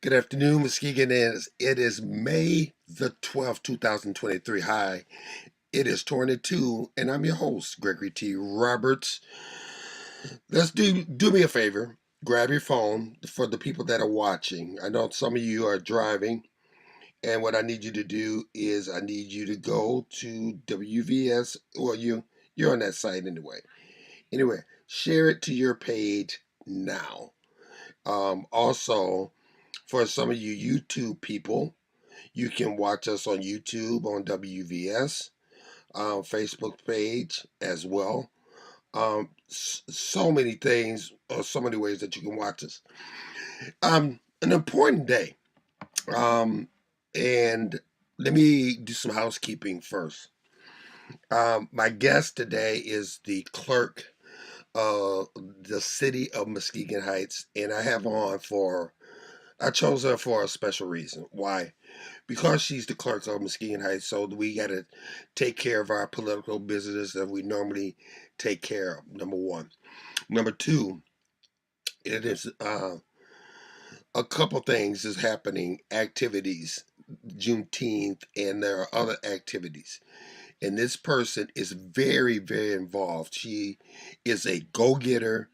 Good afternoon, Muskegon. It is May the 12th, 2023. Hi, it is 22, and I'm your host, Gregory T. Roberts. Let's do me a favor. Grab your phone for the people that are watching. I know some of you are driving, and what I need you to do is I need you to go to WVS. Well, you're on that site anyway. Anyway, share it to your page now. Also, for some of you YouTube people, you can watch us on YouTube on WVS, Facebook page as well. So many things, or so many ways that you can watch us. An important day. And let me do some housekeeping first. My guest today is the clerk of the city of Muskegon Heights, and I chose her for a special reason. Why? Because she's the clerk of Muskegon Heights, so we got to take care of our political business that we normally take care of. Number one. Number two, it is a couple things is happening, activities, Juneteenth, and there are other activities. And this person is very, very involved. She is a go-getter.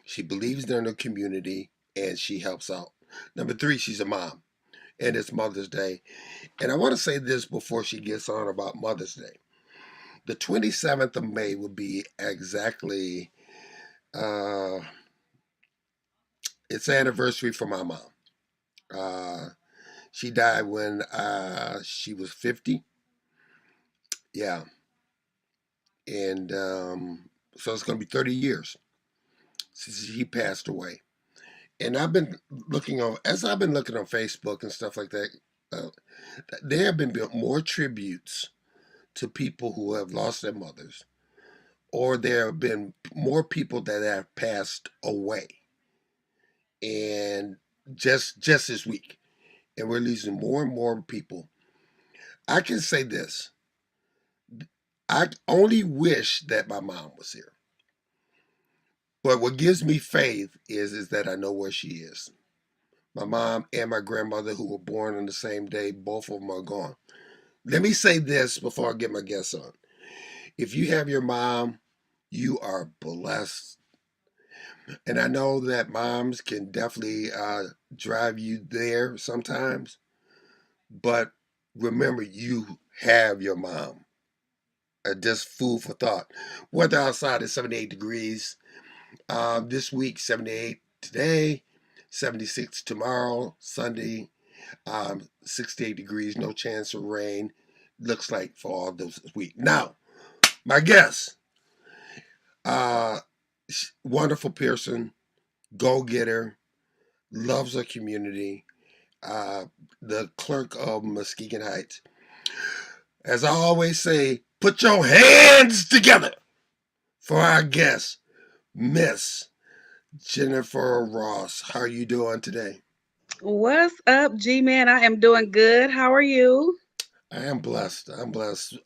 She believes in the community, and she helps out. Number three, she's a mom, and it's Mother's Day. And I want to say this before she gets on about Mother's Day. The 27th of May will be exactly uh, its anniversary for my mom. Uh, she died when she was 50. Yeah. And so it's going to be 30 years since he passed away. And as I've been looking on Facebook and stuff like that, uh, there have been more tributes to people who have lost their mothers, or there have been more people that have passed away, and just this week, and we're losing more and more people. I can say this: I only wish that my mom was here. But what gives me faith is that I know where she is. My mom and my grandmother, who were born on the same day, both of them are gone. Let me say this before I get my guests on. If you have your mom, you are blessed. And I know that moms can definitely drive you there sometimes, but remember, you have your mom. Just food for thought. Weather outside is 78 degrees. This week, 78 today, 76 tomorrow, Sunday, 68 degrees, no chance of rain. Looks like for all this week. Now, my guest, uh, wonderful person, go getter, loves her community, uh, the clerk of Muskegon Heights. As I always say, put your hands together for our guest, Miss Jennifer Ross. How are you doing today? What's up, G Man? I am doing good. How are you? I am blessed. I'm blessed.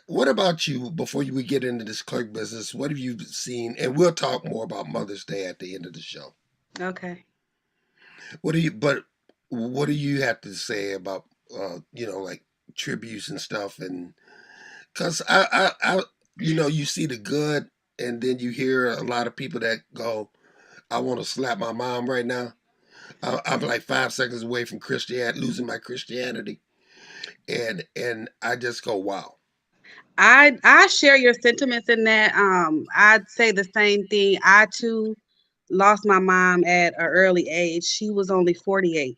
What about you? Before we get into this clerk business, what have you seen? And we'll talk more about Mother's Day at the end of the show. Okay. What do you have to say about like tributes and stuff? And because you see the good, and then you hear a lot of people that go, "I want to slap my mom right now." I'm like 5 seconds away from Christianity, losing my Christianity, and I just go, "Wow." I share your sentiments in that. I'd say the same thing. I too lost my mom at an early age. She was only 48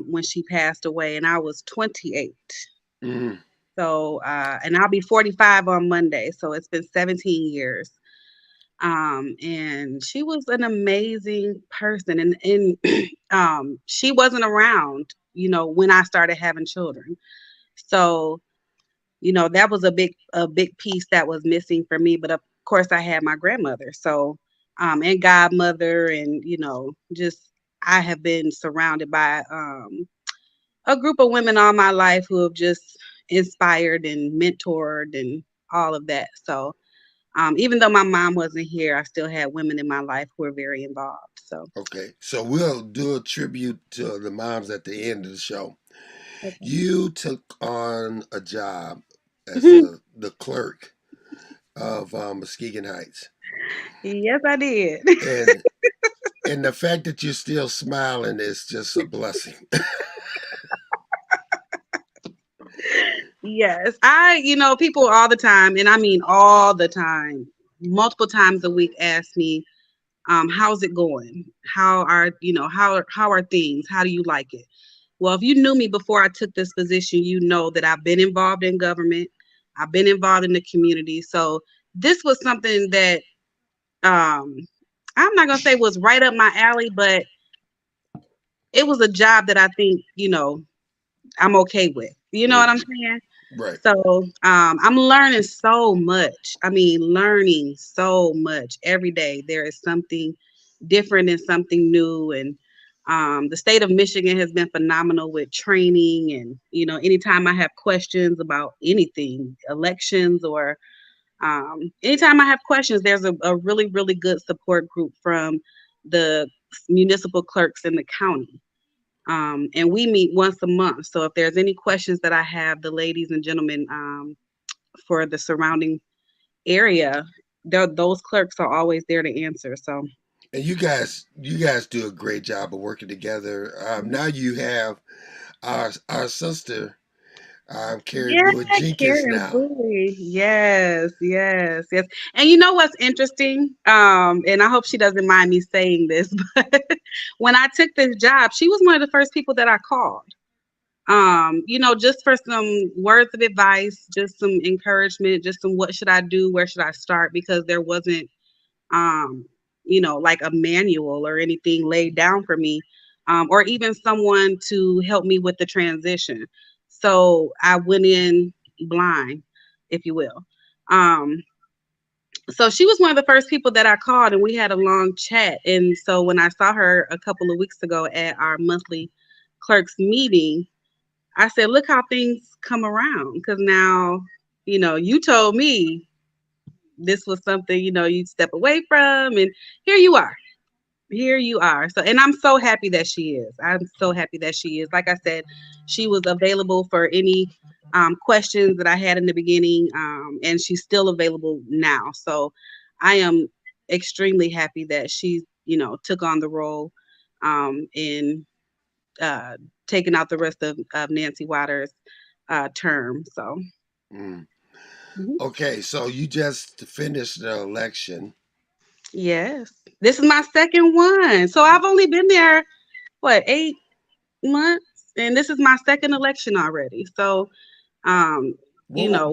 when she passed away, and I was 28. Mm, So and I'll be 45 on Monday. So it's been 17 years. And she was an amazing person, and she wasn't around, when I started having children. So, that was a big piece that was missing for me. But of course, I had my grandmother, so and godmother, and just I have been surrounded by a group of women all my life who have just inspired and mentored and all of that. So Even though my mom wasn't here, I still had women in my life who were very involved. So, Okay. So we'll do a tribute to the moms at the end of the show. okay. You took on a job as the clerk of Muskegon Heights, Yes, I did. and the fact that you're still smiling is just a blessing. Yes, people all the time, and I mean all the time, multiple times a week ask me, how's it going? How are things? How do you like it? Well, if you knew me before I took this position, you know that I've been involved in government. I've been involved in the community. So this was something that um I'm not gonna say was right up my alley, but it was a job that I think, I'm okay with. You know what I'm Mm, saying? right. So I'm learning so much. I mean, learning so much every day. There is something different and something new. And the state of Michigan has been phenomenal with training. And, anytime I have questions about anything, elections, or anytime I have questions, there's a really, really good support group from the municipal clerks in the county. And we meet once a month. So if there's any questions that I have, the ladies and gentlemen for the surrounding area, those clerks are always there to answer. So And you guys do a great job of working together. Now you have our sister, Carrie yeah, Boyd Jenkins Karen now. Bowie. Yes, yes, yes. And you know what's interesting? And I hope she doesn't mind me saying this, but when I took this job, she was one of the first people that I called. Just for some words of advice, just some encouragement, just some what should I do, where should I start, because there wasn't um, like a manual or anything laid down for me, or even someone to help me with the transition. So I went in blind, if you will. Um, so she was one of the first people that I called, and we had a long chat. And so when I saw her a couple of weeks ago at our monthly clerks meeting, I said, look how things come around. Because now, you told me this was something, you'd step away from. And here you are. Here you are. So, and I'm so happy that she is. I'm so happy that she is. Like I said, she was available for any questions that I had in the beginning, and she's still available now. So, I am extremely happy that she, took on the role in uh, taking out the rest of Nancy Waters' term. So, Mm. mhm. Okay, so you just finished the election. Yes, this is my second one. So I've only been there, what, 8 months, and this is my second election already. So, um, What were,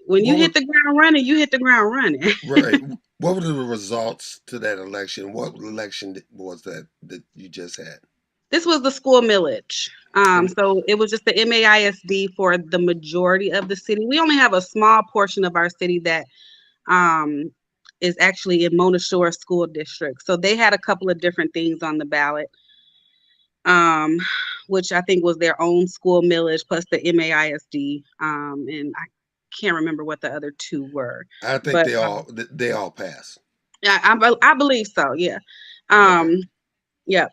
when you what hit were the ground running, you hit the ground running. right? What were the results to that election? What election was that you just had? This was the school millage. And So it was just the MAISD for the majority of the city. We only have a small portion of our city that um, is actually in Mona Shore School District. So they had a couple of different things on the ballot, um, which I think was their own school millage plus the MAISD. And I can't remember what the other two were, I think but they all passed. yeah, I believe so. Yeah. Okay. Um, yeah.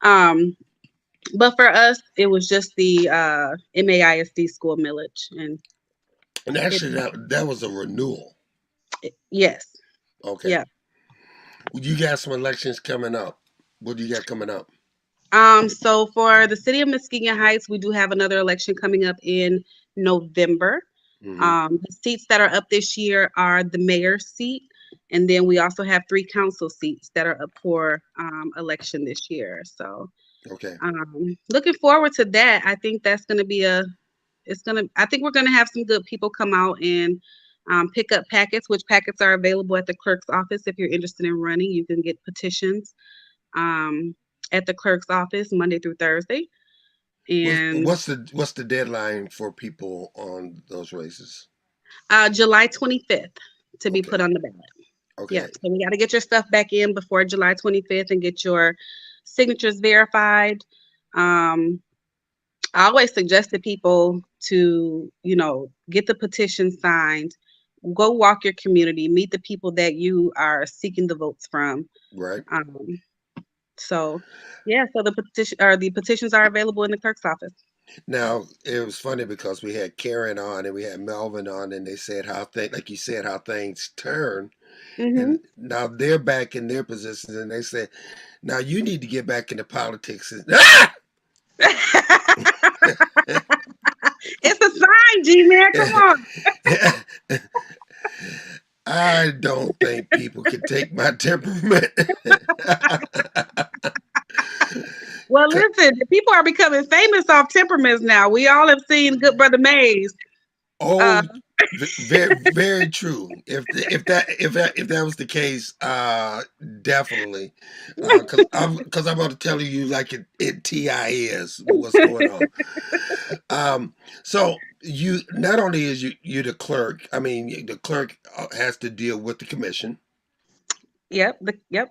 Um, but for us, it was just the MAISD school millage, and And it, actually, that was a renewal. yes, Okay. yeah. You got some elections coming up. What do you got coming up? So for the city of Muskegon Heights, we do have another election coming up in November. Hmm. The seats that are up this year are the mayor's seat, and then we also have three council seats that are up for election this year. So Okay. looking forward to that. I think that's going to be I think we're going to have some good people come out and pick up packets, which packets are available at the clerk's office. If you're interested in running, you can get petitions um, at the clerk's office Monday through Thursday. What's And what's the what's the deadline for people on those races? July 25th to be put Okay. on the ballot. Okay. Yep. So we got to get your stuff back in before July 25th and get your signatures verified. Um, I always suggest to people to, get the petition signed go walk your community, meet the people that you are seeking the votes from. Right. Um, so yeah, so the petitions are available in the clerk's office. Now it was funny because we had Karen on and we had Melvin on, and they said like you said, how things turn, Hmm. and now they're back in their positions, and they said, now you need to get back into politics. It's a sign, G man. Come on. I don't think people can take my temperament. Well, listen, people are becoming famous off temperaments now. We all have seen Good Brother Mays. Oh, Uh, very, very true. If that was the case, definitely, because I'm going to tell you like it ti is what's going on. So you not only is you the clerk. I mean, the clerk has to deal with the commission, yep. Yep.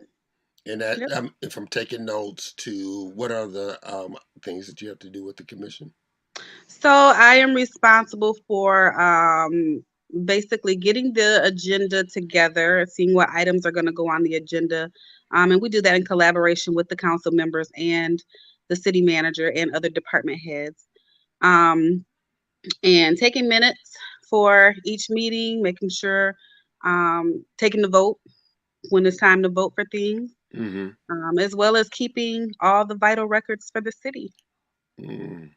and that Yep. if I'm taking notes to what are the things that you have to do with the commission. So I am responsible for basically getting the agenda together, seeing what items are going to go on the agenda. And we do that in collaboration with the council members and the city manager and other department heads. Um, and taking minutes for each meeting, making sure taking the vote when it's time to vote for things, Mm-hmm. as well as keeping all the vital records for the city Mm.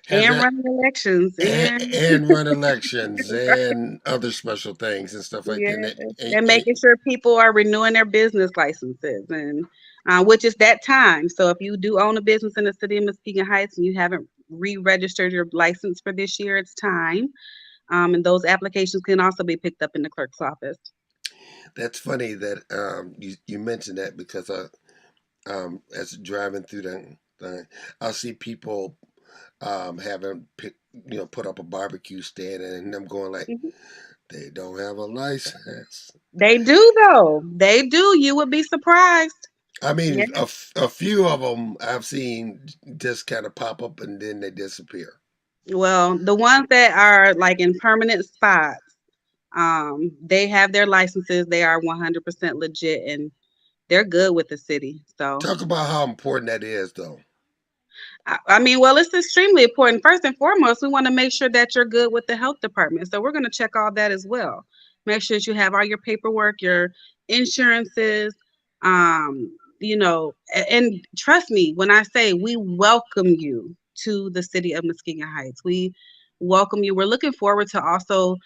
Has and that running elections and and run elections and other special things and stuff like that. yeah, And, and and, making sure people are renewing their business licenses, and which is that time. So if you do own a business in the city of Muskegon Heights and you haven't re-registered your license for this year, it's time. And those applications can also be picked up in the clerk's office. that's funny that you mentioned that because as driving through I'll see people having put up a barbecue stand, and I'm going like, Mhm. they don't have a license. They do though. They do. You would be surprised. I Yeah. mean, a few of them I've seen just kind of pop up and then they disappear. Well, the ones that are like in permanent spots, they have their licenses. They are 100% legit and they're good with the city. So Talk about how important that is, though. I mean, well, it's extremely important. First and foremost, we want to make sure that you're good with the health department. So we're going to check all that as well. Make sure that you have all your paperwork, your insurances, and trust me when I say we welcome you to the city of Muskegon Heights. We welcome you. We're looking forward to also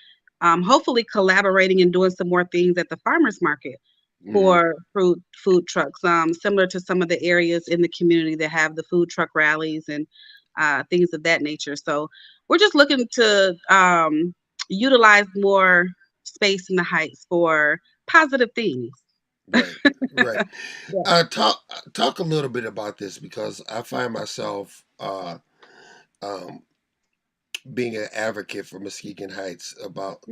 hopefully collaborating and doing some more things at the farmers market Hmm. for food trucks, similar to some of the areas in the community that have the food truck rallies and things of that nature. So we're just looking to utilize more space in the heights for positive things. Right, right. Yeah. Talk a little bit about this because I find myself um, being an advocate for Muskegon Heights about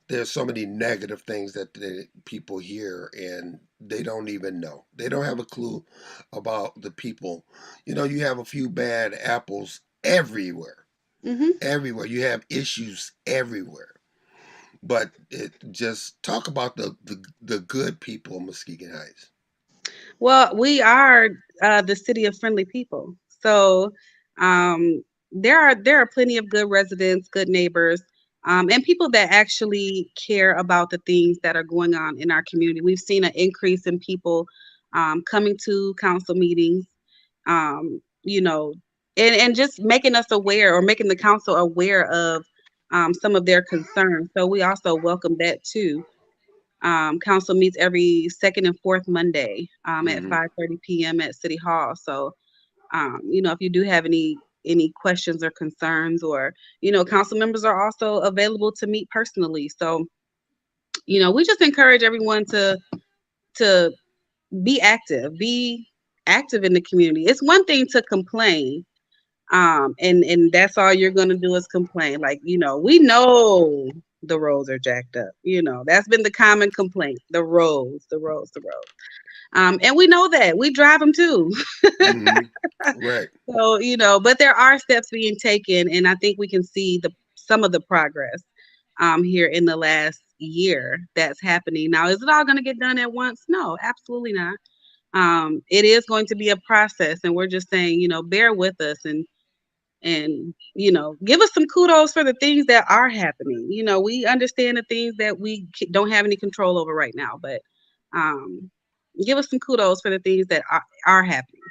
there's so many negative things that the people hear and they don't even know. They don't have a clue about the people. You have a few bad apples everywhere. Hmm. Everywhere. You have issues everywhere. But just talk about the good people of Muskegon Heights. Well, we are the city of friendly people, so um, there are plenty of good residents, good neighbors, and people that actually care about the things that are going on in our community. We've seen an increase in people coming to council meetings, you know, and just making us aware or making the council aware of some of their concerns. So we also welcome that too. Council meets every second and fourth Monday at Hmm. 5:30 p.m. at City Hall. So, if you do have any questions or concerns, or council members are also available to meet personally. So, we just encourage everyone to be active in the community. It's one thing to complain, and that's all you're gonna do is complain. Like, we know the roads are jacked up. That's been the common complaint. The roads. And we know that. We drive them too. Hmm. Right. So, but there are steps being taken, and I think we can see some of the progress. here in the last year that's happening. Now, is it all going to get done at once? No, absolutely not. It is going to be a process, and we're just saying, bear with us and give us some kudos for the things that are happening. We understand the things that we don't have any control over right now, but um, give us some kudos for the things that are happening.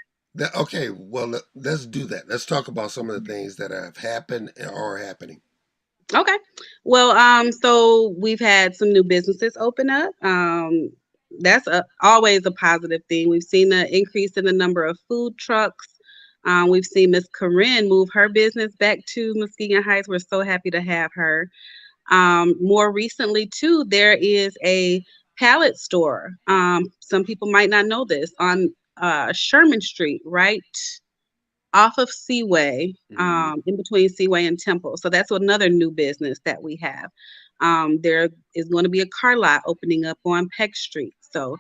Okay, well, let's do that. Let's talk about some of the things that have happened and are happening. Okay. Well, so we've had some new businesses open up. That's always a positive thing. We've seen an increase in the number of food trucks. We've seen Miss Corinne move her business back to Muskegon Heights. We're so happy to have her. More recently, too, there is a pallet store. Some people might not know this on Sherman Street, right off of Seaway, Hmm. in between Seaway and Temple. So that's another new business that we have. There is going to be a car lot opening up on Peck Street. So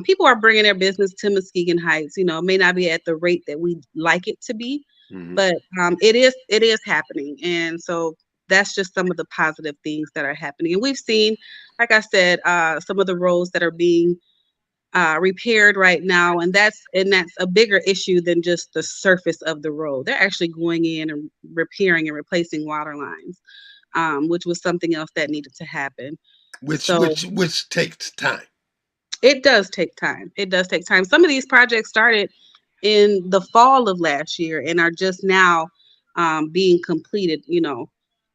people are bringing their business to Muskegon Heights. It may not be at the rate that we like it to be, Hmm. but it is happening. And so that's just some of the positive things that are happening. And we've seen, like I said, some of the roads that are being repaired right now, and that's a bigger issue than just the surface of the road. They're actually going in and repairing and replacing water lines, which was something else that needed to happen. Which So which which takes time. it does take time. It does take time. Some of these projects started in the fall of last year and are just now being completed.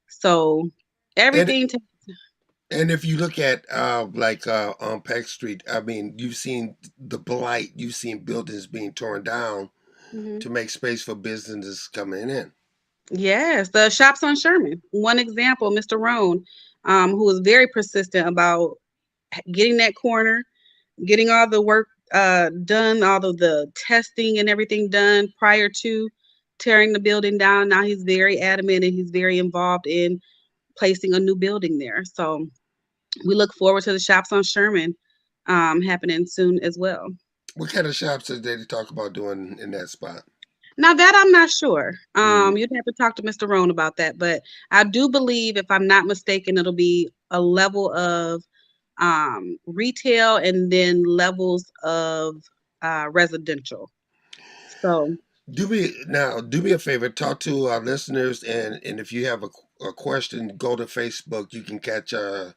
So And everything. and if you look at like on Peck Street, I mean, you've seen the blight. You've seen buildings being torn down Mhm. to make space for businesses coming in. Yes, the shops on Sherman. One example, Mr. Roan, who was very persistent about getting that corner, getting all the work done, all of the testing and everything done prior to tearing the building down. Now he's very adamant and he's very involved in placing a new building there. So we look forward to the shops on Sherman happening soon as well. What kind of shops did they talk about doing in that spot? Now that I'm not sure. Hmm. You'd have to talk to Mr. Roan about that, but I do believe, if I'm not mistaken, it'll be a level of retail and then levels of residential. So, Do me a favor. Talk to our listeners, and if you have a question, go to Facebook. You can catch uh,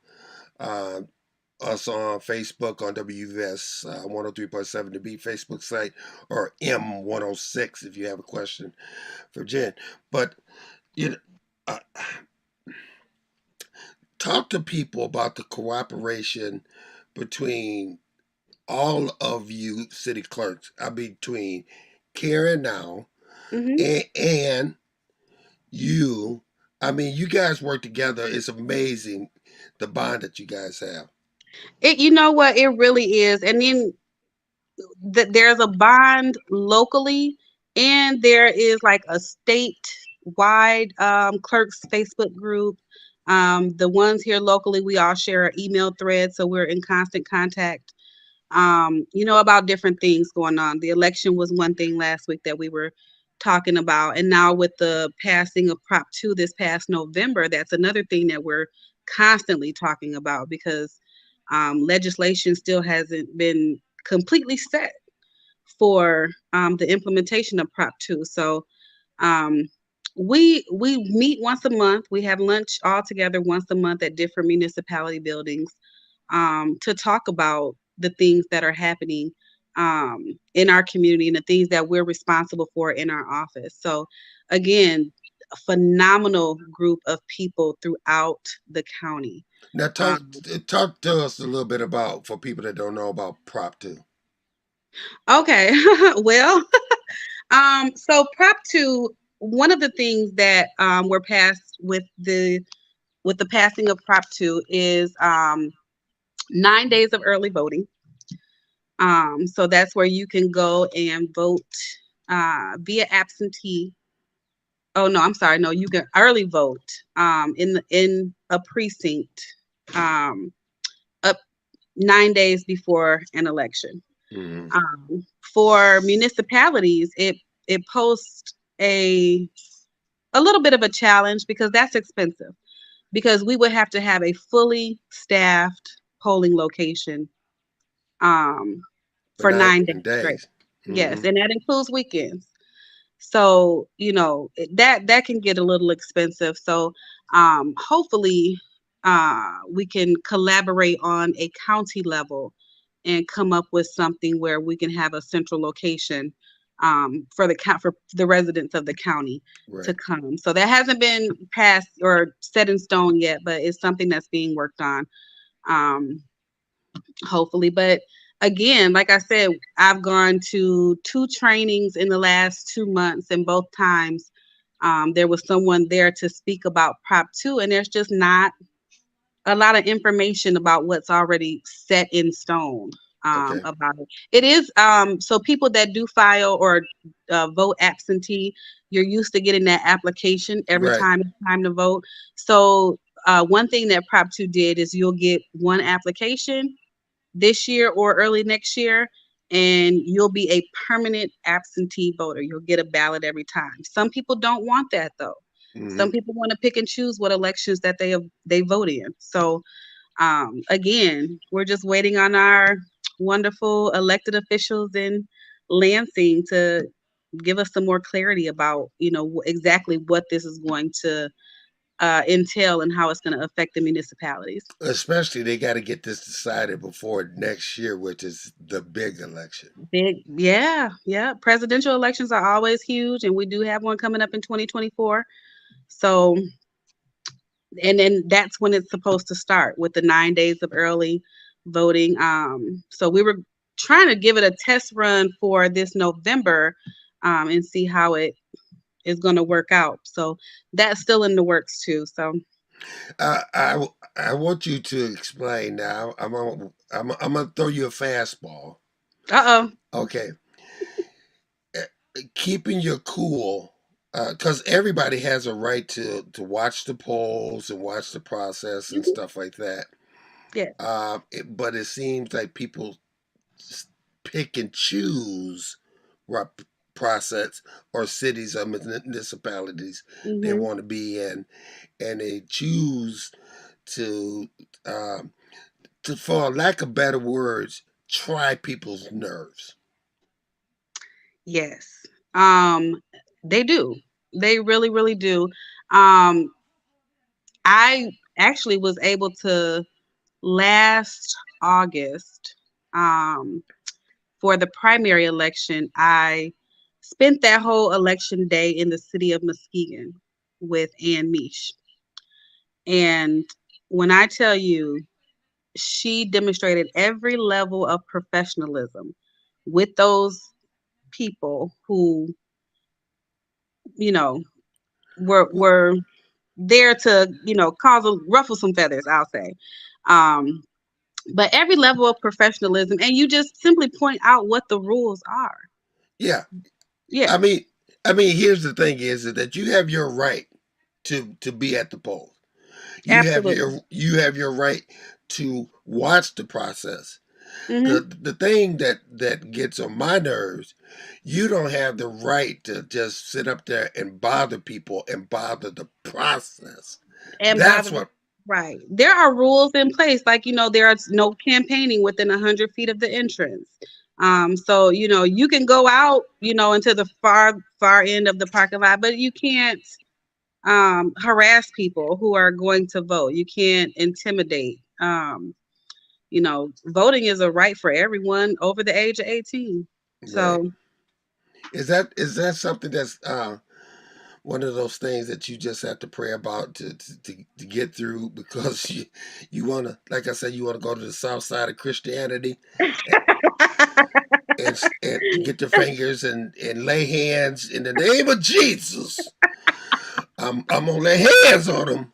us on Facebook on WVS 103.7 to be Facebook site, or M106 if you have a question for Jen. But you know, uh, talk to people about the cooperation between all of you city clerks. Between Karen now mhm. and you. I mean, you guys work together. It's amazing the bond that you guys have. You know what, it really is. And then there's a bond locally, and there is like a state-wide clerks Facebook group. The ones here locally, we all share an email thread, so we're in constant contact. About different things going on. The election was one thing last week that we were talking about. And now with the passing of Prop 2 this past November, that's another thing that we're constantly talking about, because legislation still hasn't been completely set for the implementation of Prop 2. So um, we meet once a month. We have lunch all together once a month at different municipality buildings, to talk about the things that are happening in our community and the things that we're responsible for in our office. So, again, a phenomenal group of people throughout the county. Now, Um, talk to us a little bit about, for people that don't know about Prop Two. okay, well, so Prop 2, one of the things that were passed with the passing of Prop 2 is 9 days of early voting. So that's where you can go and vote via absentee. Oh no, I'm sorry. No, you can early vote in a precinct um, up 9 days before an election. Hmm. For municipalities, it posts a little bit of a challenge because that's expensive. because we would have to have a fully staffed polling location um, For for 9 days straight. days. Yes, Hmm. and that includes weekends. So, that can get a little expensive. So, hopefully, we can collaborate on a county level and come up with something where we can have a central location for the residents of the county to Right. come. So that hasn't been passed or set in stone yet, but it's something that's being worked on. Um, Hopefully. But again, like I said, I've gone to two trainings in the last 2 months, and both times there was someone there to speak about Prop 2, and there's just not a lot of information about what's already set in stone Okay. about it. It is so people that do file or vote absentee, you're used to getting that application every Right. time it's time to vote. So one thing that Prop 2 did is you'll get one application this year or early next year, and you'll be a permanent absentee voter. You'll get a ballot every time. Some people don't want that though. Hmm. Some people want to pick and choose what elections that they vote in. So again, we're just waiting on our wonderful elected officials in Lansing to give us some more clarity about exactly what this is going to entail and how it's going to affect the municipalities. Especially they got to get this decided before next year, which is the big election. Big, yeah, yeah. Presidential elections are always huge, and we do have one coming up in 2024. So, and then that's when it's supposed to start with the 9 days of early voting. So we were trying to give it a test run for this November, and see how it is going to work out. So that's still in the works too. So, I want you to explain now. I'm gonna throw you a fastball. uh Okay. Keeping your cool, because everybody has a right to watch the polls and watch the process and oh, stuff like that. yeah, But it seems like people pick and choose what process or cities or municipalities they hmm, want to be in, and they choose to, um, for lack of better words, try people's nerves. yes. Um, they do. They really, really do. Um, I actually was able to last August, um, for the primary election. I spent that whole election day in the city of Muskegon with Ann Meesh. And when I tell you, she demonstrated every level of professionalism with those people who, you know, were there to, ruffle some feathers, I'll say. Um, but every level of professionalism, and you just simply point out what the rules are. Yeah, Yeah, I mean, here's the thing: is that you have your right to be at the polls. absolutely. You have your right to watch the process. Hmm. The thing that gets on my nerves, you don't have the right to just sit up there and bother people and bother the process. And by That's the what. right, there are rules in place, like there is no campaigning within 100 feet of the entrance. So you can go out, into the far end of the parking lot, but you can't harass people who are going to vote. You can't intimidate. Voting is a right for everyone over the age of 18. Right. So, Is that something that's one of those things that you just have to pray about to get through because you want to, like I said, you want to go to the south side of Christianity and get your fingers and lay hands in the name of Jesus. I'm gonna lay hands on them.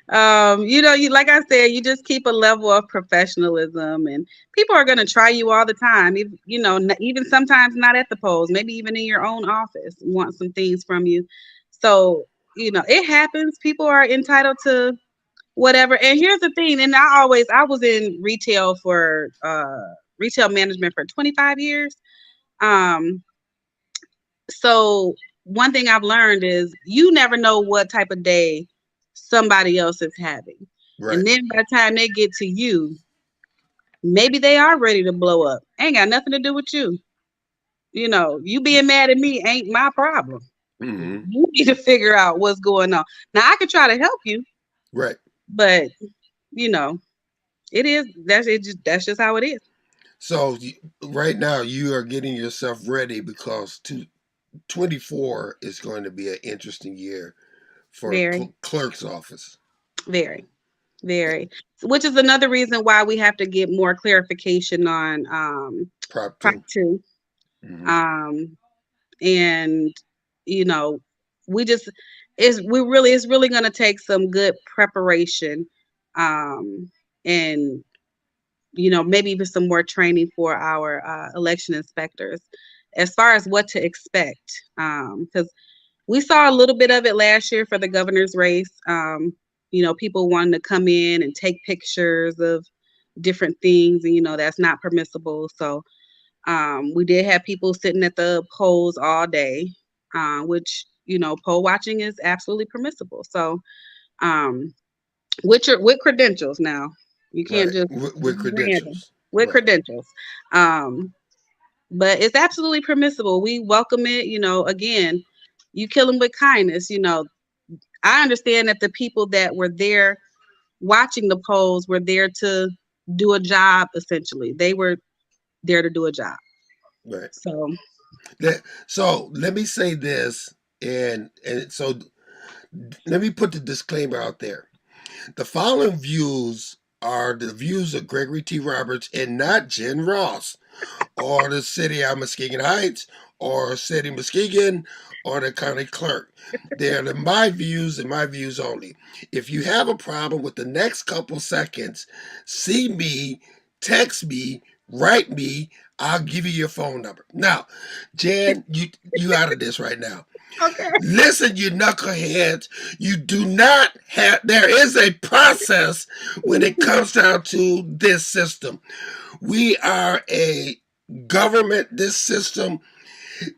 Um, like I said, you just keep a level of professionalism, and people are going to try you all the time. Even sometimes not at the polls, maybe even in your own office, want some things from you. So, it happens. People are entitled to whatever. And here's the thing, and I was in retail management for 25 years. Um, so one thing I've learned is you never know what type of day somebody else is having. Right. And then by the time they get to you, maybe they are ready to blow up. Ain't got nothing to do with you. You know, you being mad at me ain't my problem. Hmm. You need to figure out what's going on. Now I can try to help you, Right. but you know, it is that's just how it is. So right now you are getting yourself ready because 24 is going to be an interesting year for Very, clerk's office. very, very. Which is another reason why we have to get more clarification on Prop Prop 2. 2. Hmm. Um, and you know, we just it's really gonna take some good preparation, um, and maybe even some more training for our election inspectors as far as what to expect. Because we saw a little bit of it last year for the governor's race. People wanting to come in and take pictures of different things, and that's not permissible. So we did have people sitting at the polls all day, which poll watching is absolutely permissible. So um, with credentials now, you can't Right. just With random credentials. with Right. credentials. Um, but it's absolutely permissible. We welcome it. Again, you kill them with kindness. I understand that the people that were there watching the polls were there to do a job. Essentially, they were there to do a job. Right. So So let me say this, and so let me put the disclaimer out there. The following views are the views of Gregory T. Roberts and not Jen Ross, or the city of Muskegon Heights, or city of Muskegon, or the county clerk. They're my views and my views only. If you have a problem with the next couple seconds, see me, text me, write me. I'll give you your phone number. Now, Jan, you out of this right now. okay. Listen, you knuckleheads, you do not have, there is a process when it comes down to this system. We are a government, this system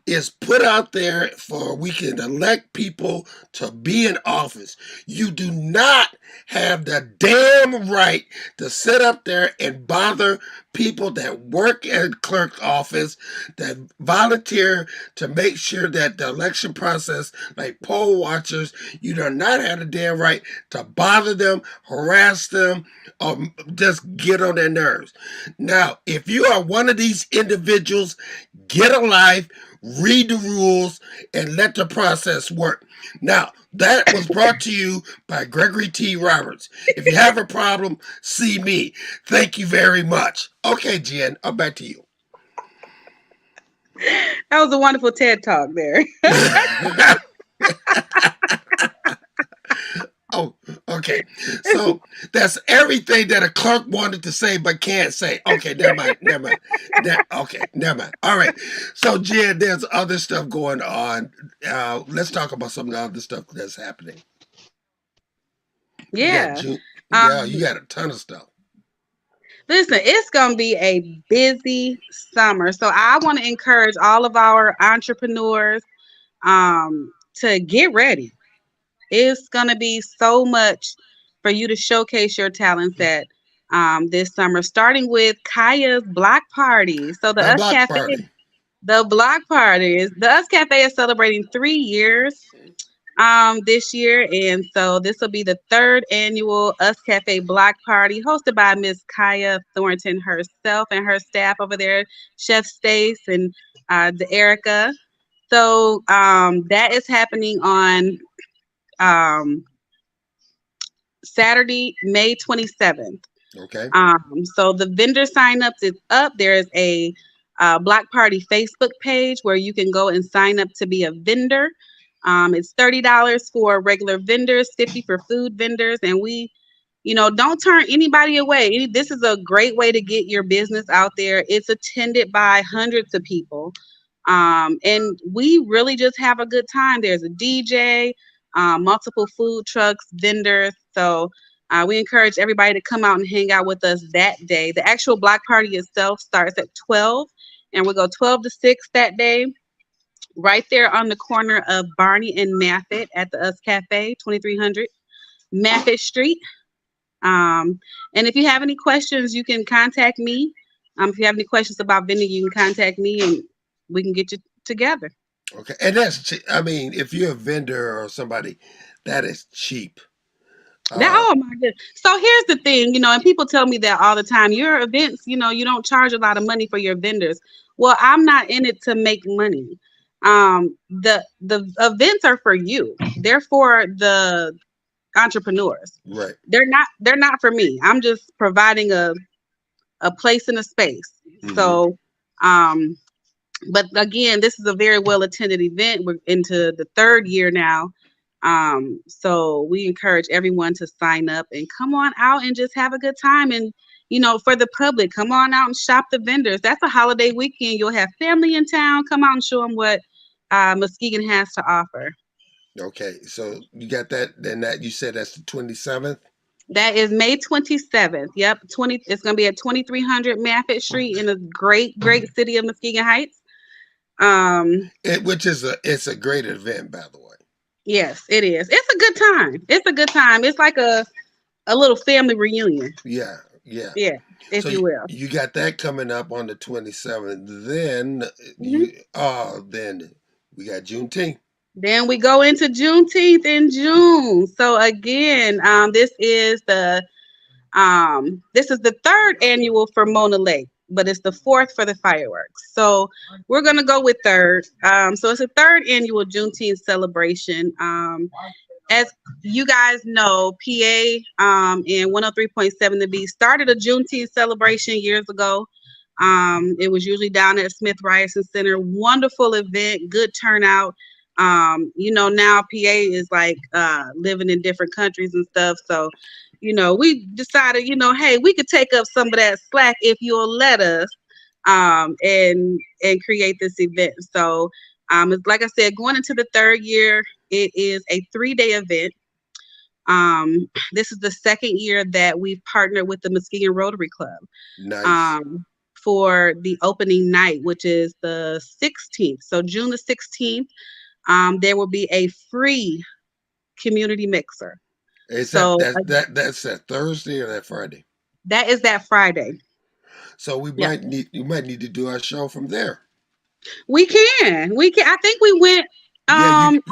is put out there for we can elect people to be in office. You do not have the damn right to sit up there and bother people that work at clerk's office, that volunteer to make sure that the election process, like poll watchers, you do not have the damn right to bother them, harass them, or just get on their nerves. Now, if you are one of these individuals, get a life, read the rules, and let the process work. Now, that was brought to you by Gregory T. Roberts. If you have a problem, see me. Thank you very much. Okay, Jen, I'm back to you. That was a wonderful TED talk there. Oh, okay. So that's everything that a clerk wanted to say but can't say. Okay, never mind. Never mind. Okay, never mind. All right. So, Jen, there's other stuff going on. Let's talk about some of the other stuff that's happening. You got Yeah. June. Yeah, Um, you got a ton of stuff. Listen, it's going to be a busy summer. So I want to encourage all of our entrepreneurs to get ready. It's going to be so much for you to showcase your talents at this summer, starting with Kaya's Block Party. So My block party. The Block Party the Us Cafe is celebrating 3 years this year, and so this will be the third annual Us Cafe Block Party hosted by Miss Kaya Thornton herself and her staff over there, Chef Stace and Erica. So that is happening on um, Saturday, May 27th. Okay. So the vendor signups is up. There is a Block Party Facebook page where you can go and sign up to be a vendor. It's $30 for regular vendors, 50 for food vendors, and we, don't turn anybody away. This is a great way to get your business out there. It's attended by hundreds of people, and we really just have a good time. There's a DJ, multiple food trucks, vendors. So we encourage everybody to come out and hang out with us that day. The actual block party itself starts at 12, and we'll go 12 to 6 that day, right there on the corner of Barney and Maffett at the Us Cafe, 2300. Maffett Street. Um, and if you have any questions, you can contact me. If you have any questions about vending, you can contact me and we can get you together. Okay, and I mean, if you're a vendor or somebody, that is cheap. That Uh, oh my goodness. So here's the thing, and people tell me that all the time. Your events, you don't charge a lot of money for your vendors. Well, I'm not in it to make money. The events are for you. They're for the entrepreneurs. right. They're not for me. I'm just providing a place and a space. Hmm. So um but again, this is a very well attended event. We're into the third year now. So we encourage everyone to sign up and come on out and just have a good time. And, for the public, come on out and shop the vendors. That's a holiday weekend. You'll have family in town. Come out and show them what Muskegon has to offer. Okay, so you got that. Then that you said that's the 27th. That is May 27th. Yep, It's going to be at 2300 Maffett Street in the great, great city of Muskegon Heights. Um, Which is it's a great event, by the way. yes, it is. It's a good time. It's a good time. It's like a little family reunion. Yeah, yeah. Yeah, if So you will. you got that coming up on the 27th. Then Hmm. then we got Juneteenth. Then we go into Juneteenth in June. So again, this is the third annual for Mona Lake, but it's the fourth for the fireworks. So we're gonna go with third. So it's a third annual Juneteenth celebration. As you guys know, PA in 103.7 The B started a Juneteenth celebration years ago. It was usually down at Smith Ryerson Center. Wonderful event, good turnout. Now PA is like living in different countries and stuff. So, we decided, hey, we could take up some of that slack if you'll let us and create this event. So, it's like I said, going into the third year, it is a 3-day event. This is the second year that we've partnered with the Muskegon Rotary Club Nice. um, for the opening night, which is the 16th. So June the 16th, there will be a free community mixer. Is So that's that Thursday or that Friday? that is that Friday. So Yeah, we might need to do our show from there. we can. We can. I think we went. Yeah,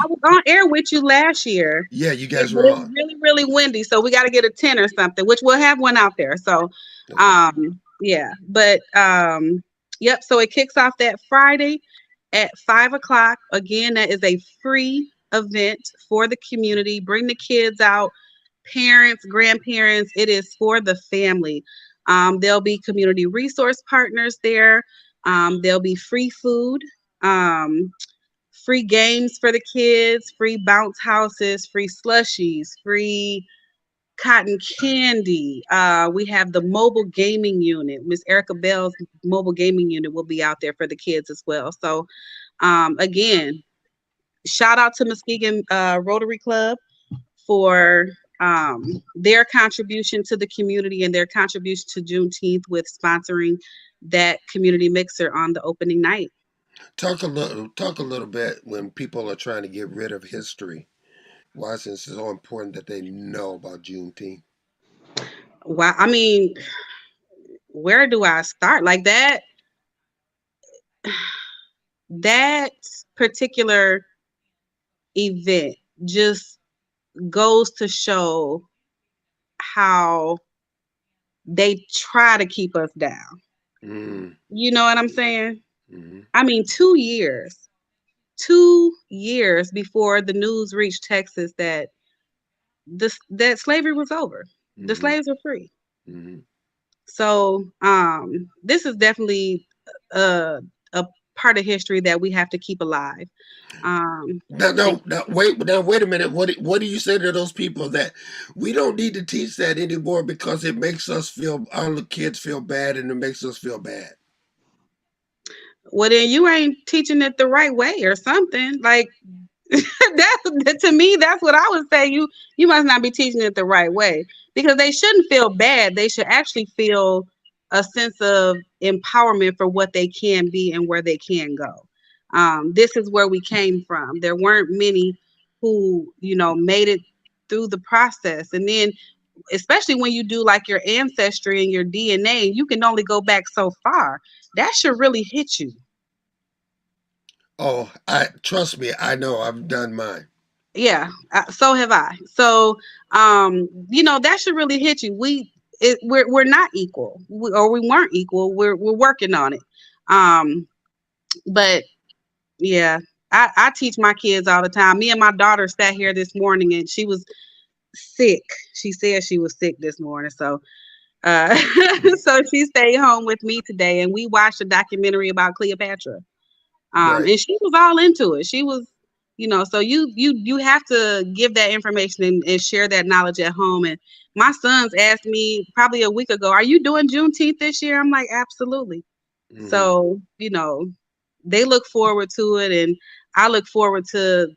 I was on air with you last year. yeah, you Yeah, guys but were it was on. really, really windy, so we got to get a tent or something, which we'll have one out there. So, Okay. yeah, but yep. So it kicks off that Friday at 5 o'clock. Again, that is a free event for the community. Bring the kids out, parents, grandparents. It is for the family. There'll be community resource partners there. There'll be free food. Um, Free games for the kids, free bounce houses, free slushies, free cotton candy. We have the mobile gaming unit. Miss Erica Bell's mobile gaming unit will be out there for the kids as well. So, again, shout out to Muskegon Rotary Club for their contribution to the community and their contribution to Juneteenth with sponsoring that community mixer on the opening night. Talk a little bit when people are trying to get rid of history. Why is it so important that they know about Juneteenth? Wow, I mean, where do I start? Like that particular event just goes to show how they try to keep us down. Mm, You know what I'm saying? mm, I mean, 2 years, 2 years before the news reached Texas that slavery was over. The mm, slaves were free. mm. So this is definitely a part of history that we have to keep alive. Um, Now, and no, now, wait a minute. What do you say to those people that we don't need to teach that anymore because it makes us feel our kids feel bad and it makes us feel bad? well, then you ain't teaching it the right way or something. Like that to me, that's what I would say. You must not be teaching it the right way because they shouldn't feel bad. They should actually feel a sense of empowerment for what they can be and where they can go. This is where we came from. There weren't many who made it. through the process. And then, especially when you do like your ancestry and your DNA, you can only go back so far. That should really hit you. Oh, I trust me. I know. I've done mine. Yeah, so have I. So, that should really hit you. We're not equal, or we weren't equal. We're working on it. Um, but yeah, I teach my kids all the time. Me and my daughter sat here this morning, and she was sick. She said she was sick this morning, so so she stayed home with me today, and we watched a documentary about Cleopatra. Right. And she was all into it. She was, so you have to give that information and share that knowledge at home. And my sons asked me probably a week ago, "Are you doing Juneteenth this year?" I'm like, "Absolutely." Hmm. So, they look forward to it, and I look forward to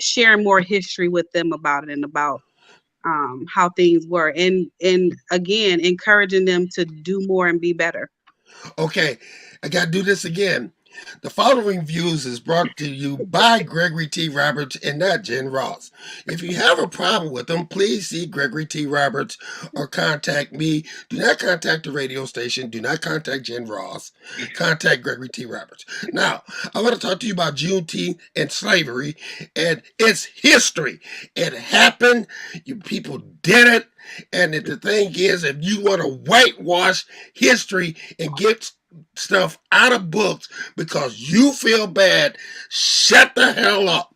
sharing more history with them about it and about how things were, and again encouraging them to do more and be better. Okay, I got to do this again. The following views is brought to you by Gregory T. Roberts and not Jen Ross. If you have a problem with them, please see Gregory T. Roberts or contact me. Do not contact the radio station. Do not contact Jen Ross. Contact Gregory T. Roberts. Now, I want to talk to you about Juneteenth and slavery and its history. It happened. You people did it. And the thing is, if you want to whitewash history and get stuff out of books because you feel bad, shut the hell up.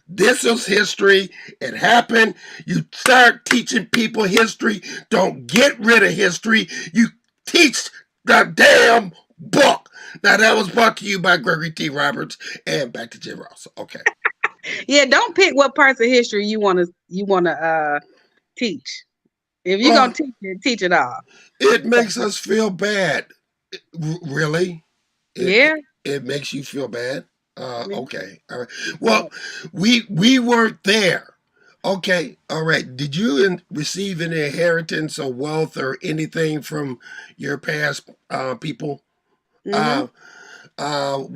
This is history. It happened. You start teaching people history. Don't get rid of history. You teach the damn book. Now that was brought to you by Gregory T. Roberts and back to Jim Ross. Okay. Yeah, don't pick what parts of history you wanna teach. If you're gonna Well, teach it all. it So, makes us feel bad. Really? It yeah, it makes you feel bad. yeah, Okay, all right. yeah. Well, we weren't there. Okay, all right. Did you receive any inheritance or wealth or anything from your past people? Hmm. Uh, uh, How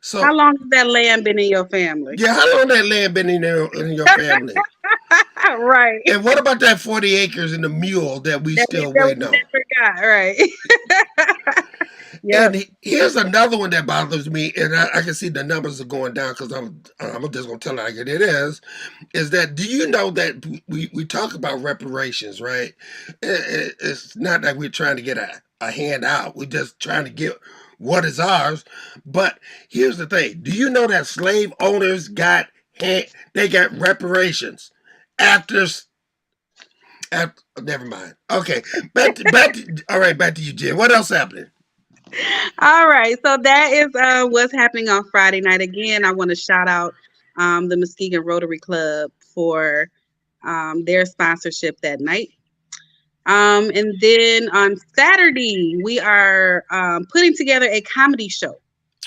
so long has that land been in your family? yeah, how long that land been in your family? Right. And what about that 40 acres and the mule that we still That waiting we on? never got. Right. Yep. And here's another one that bothers me, and I can see the numbers are going down because I'm just gonna tell it like it is that do you know that we talk about reparations, right? It's not that we're trying to get a hand out. We're just trying to get what is ours. But here's the thing: do you know that slave owners they got reparations after after? Never mind. Okay, all right. Back to you, Jim. What else happened? All right. So that is what's happening on Friday night. Again, I want to shout out the Muskegon Rotary Club for their sponsorship that night. And then on Saturday, we are putting together a comedy show.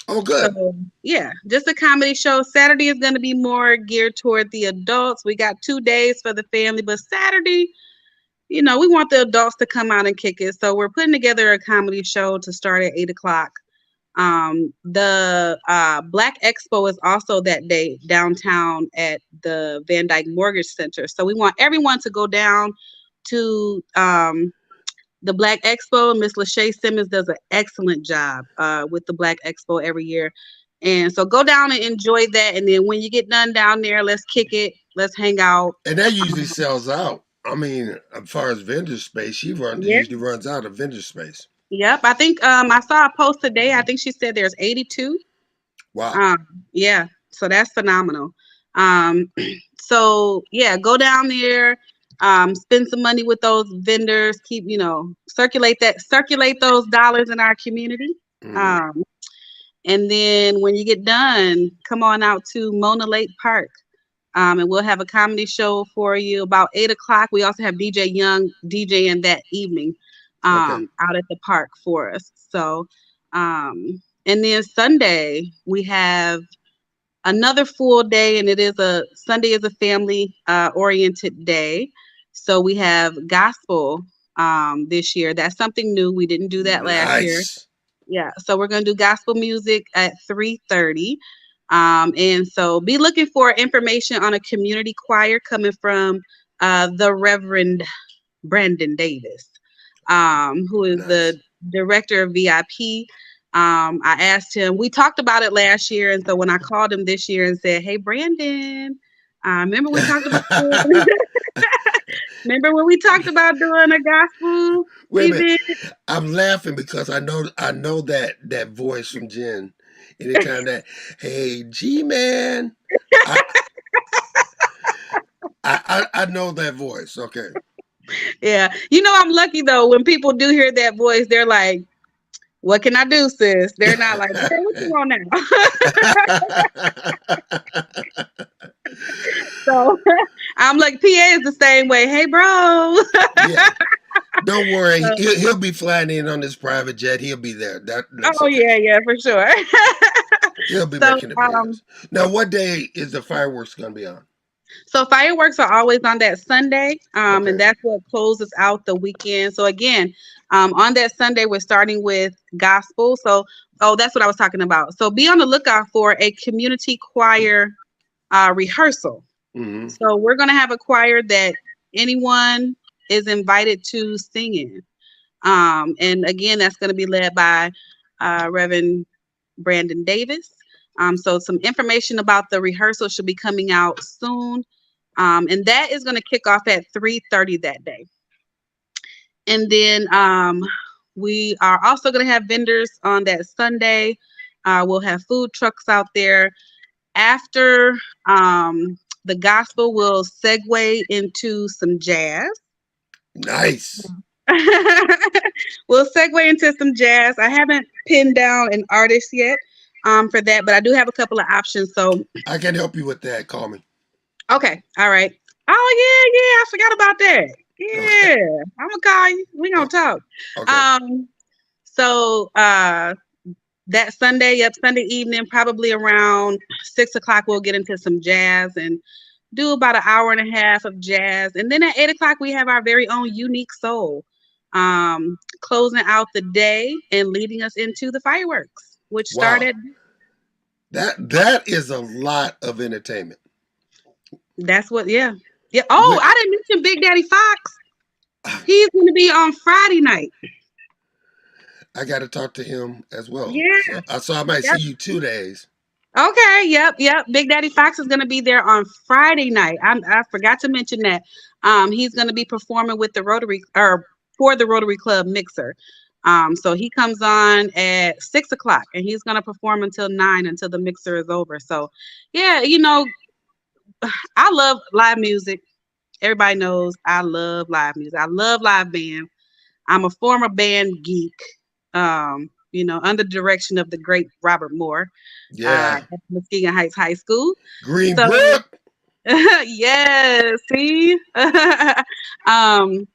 Oh, good. So, yeah, just a comedy show. Saturday is going to be more geared toward the adults. We got 2 days for the family, but Saturday, we want the adults to come out and kick it. So, we're putting together a comedy show to start at 8 o'clock. The Black Expo is also that day downtown at the Van Dyke Mortgage Center. So, we want everyone to go down to the Black Expo. Miss Lachey Simmons does an excellent job with the Black Expo every year. And so go down and enjoy that. And then when you get done down there, let's kick it. Let's hang out. And that usually Um, sells out. I mean, as far as vendor space, yeah. usually runs out of vendor space. Yep. I think I saw a post today. I think she said there's 82. Wow. Um, yeah. So that's phenomenal. Um, so yeah, go down there, spend some money with those vendors, keep, circulate those dollars in our community. Hmm. Um, And then when you get done, come on out to Mona Lake Park. And we'll have a comedy show for you about 8 o'clock. We also have DJ Young DJing that evening Okay. out at the park for us. So, and then Sunday, we have another full day, and Sunday is a family oriented day. So we have gospel this year. That's something new. We didn't do that last year. Nice. Yeah, so we're gonna do gospel music at 3:30. And so be looking for information on a community choir coming from the Reverend Brandon Davis, who is the Nice. director of VIP. I asked him, we talked about it last year. And so when I called him this year and said, hey, Brandon, remember we talked about this? Remember when we talked about doing a gospel Wait a minute. event? I'm laughing because I know that voice from Jen. Anytime that, hey G man, I I know that voice. Okay. Yeah. I'm lucky though. When people do hear that voice, they're like, what can I do, sis? They're not like, girl, what you want now? So I'm like, PA is the same way. Hey, bro. Yeah. Don't worry. So, He'll be flying in on his private jet. He'll be there. That's oh, okay. yeah, yeah, for sure. He'll be So, making the appearance. Now, what day is the fireworks going to be on? so fireworks are always on that Sunday, and Okay. that's what closes out the weekend. So again, on that Sunday, we're starting with gospel. So, oh, that's what I was talking about. So be on the lookout for a community choir rehearsal. Hmm. So we're gonna have a choir that anyone is invited to sing in. And again, that's going to be led by Reverend Brandon Davis. So some information about the rehearsal should be coming out soon. And that is going to kick off at 3:30 that day. And then we are also going to have vendors on that Sunday. We'll have food trucks out there. After the gospel, will segue into some jazz. Nice. We'll segue into some jazz. I haven't pinned down an artist yet for that, but I do have a couple of options. So, I can help you with that. Call me. okay, all right. Oh yeah, yeah, I forgot about that. Okay. Yeah, I'm gonna call you. We gonna Oh, talk. okay. Um, so that Sunday, yep, Sunday evening, probably around 6 o'clock, we'll get into some jazz and do about an hour and a half of jazz. And then at 8 o'clock, we have our very own unique soul closing out the day and leading us into the fireworks, which start Wow. at That is a lot of entertainment. that's what, yeah. Yeah. Oh, Wait, I didn't mention Big Daddy Fox. He's going to be on Friday night. I got to talk to him as well. Yeah. So I might see Yep. you 2 days. Okay. Yep. Yep. Big Daddy Fox is going to be there on Friday night. I forgot to mention that. He's going to be performing with the Rotary or for the Rotary Club Mixer. So he comes on at 6 o'clock and he's going to perform until 9 until the mixer is over. So, yeah, I love live music. Everybody knows I love live music. I love live band. I'm a former band geek, under the direction of the great Robert Moore Yeah. at Muskegon Heights High School. So, Greenbrook. yes, see? um,